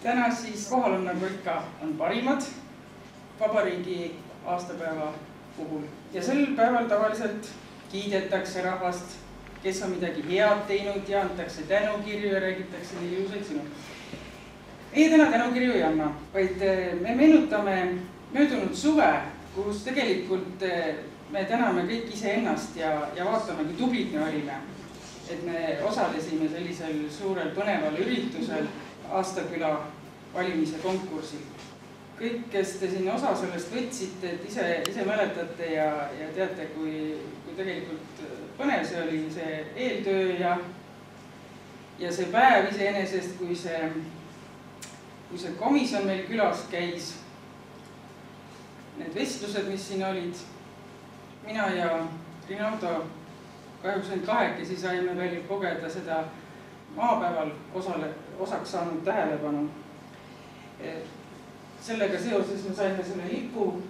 Täna siis kohal on nagu ikka on parimad vabariigi aastapäeva puhul. Ja sel päeval tavaliselt kiidetakse rahvast, kes on midagi head teinud ja antakse tänukirju ja räägitakse nii ilusaid sõnu. Meie täna tänukirju ei anna, vaid me meenutame möödunud suve, kus tegelikult me täname kõik iseennast ja vaatame, kui tublid me olime. Et me osalesime sellisel suurel põneval üritusel Aastaküla valimise konkursil. Kõik, kes te siin osa sellest võtsite, et ise mäletate ja teate, kui tegelikult põnev see oli see eeltöö ja see päev iseenesest, kui see komisjon meil külas käis, need vestlused, mis siin olid, mina ja Rinaldo kahjuks ainult kahekesi saime veel kogeda seda maapäeval osaks saanud tähelepanu. Sellega seoses me saime selle lipu,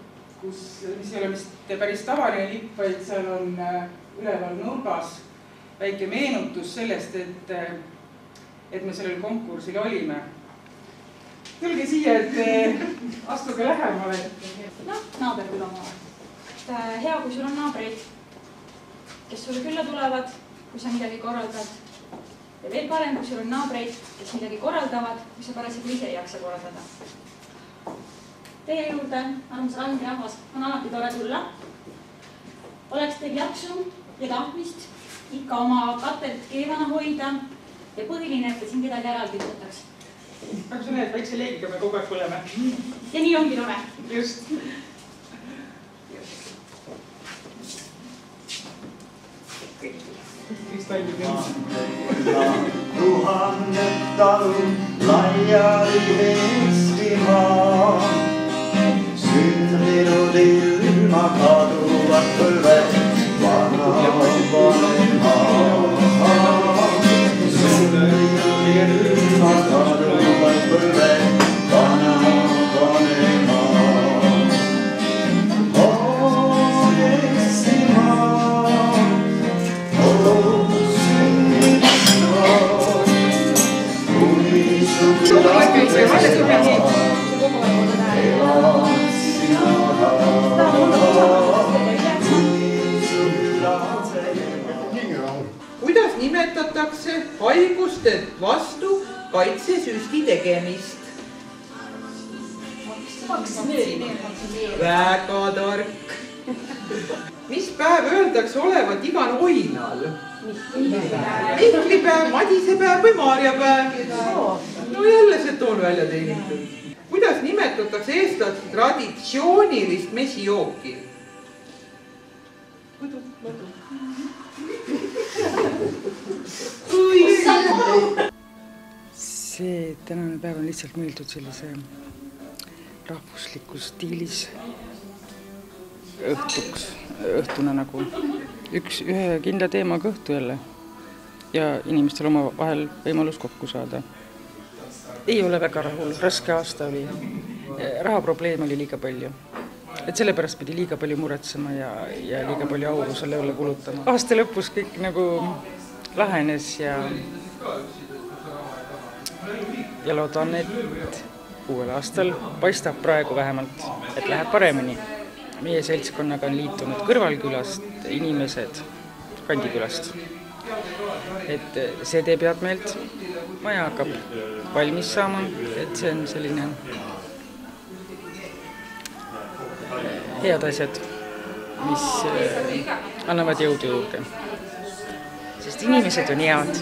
mis ei ole vist päris tavaline lipp, vaid seal on üleval nurgas väike meenutus sellest, et me sellel konkursil olime. Tulge siia, et astuge lähemale. Naaberküla maa. Hea, kui sul on naabreid, kes sulle külla tulevad, kui sa midagi korraldad. Ja veel parem, kui sul on naabreid, kes midagi korraldavad, kui sa parasjagu ise ei jaksa korraldada. Teie juurde, armas Randi rahvas, on alati tore tulla. Oleks teil jaksu ja tahtmist ikka oma katelt keevana hoida ja põhiline, et te siin kedagi ära küttetaks. Aga sa näed, väikse leegiga me kogu aeg põleme. Ja nii ongi tore. Just. Tuhannet talun laiali Eestimaa. Syntinud ilma kaduvat põlved vana vanemaa. Syntinud ilma kaduvat põlved vana vanemaa. Kuidas nimetatakse haiguste vastu kaitsesüsti tegemist? Väga tark. Mis päev öeldakse olevat igal oinal? Mihklipäev, Madisepäev või Maarjapäev? No jälle see toon välja teenitud. Kuidas nimetatakse eestlaste traditsioonilist mesijooki? See tänane päev on lihtsalt mõeldud sellise rahvuslikus stiilis õhtuna nagu ühe kindla teemaga õhtu jälle ja inimestel oma vahel võimalus kokku saada. Ei ole väga rahul, raske aasta oli, rahaprobleem oli liiga palju. Et sellepärast pidi liiga palju muretsema ja liiga palju auru selle üle kulutama. Aasta lõpus kõik nagu lahenes ja loodan, et uuel aastal paistab praegu vähemalt, et läheb paremini. Meie seltskonnaga on liitunud Kõrvalkülast inimesed Kandikülast. Et see teeb head meelt. Maja hakkab valmis saama, et see on selline head asjad, mis annavad jõudu juurde. Sest inimesed on head.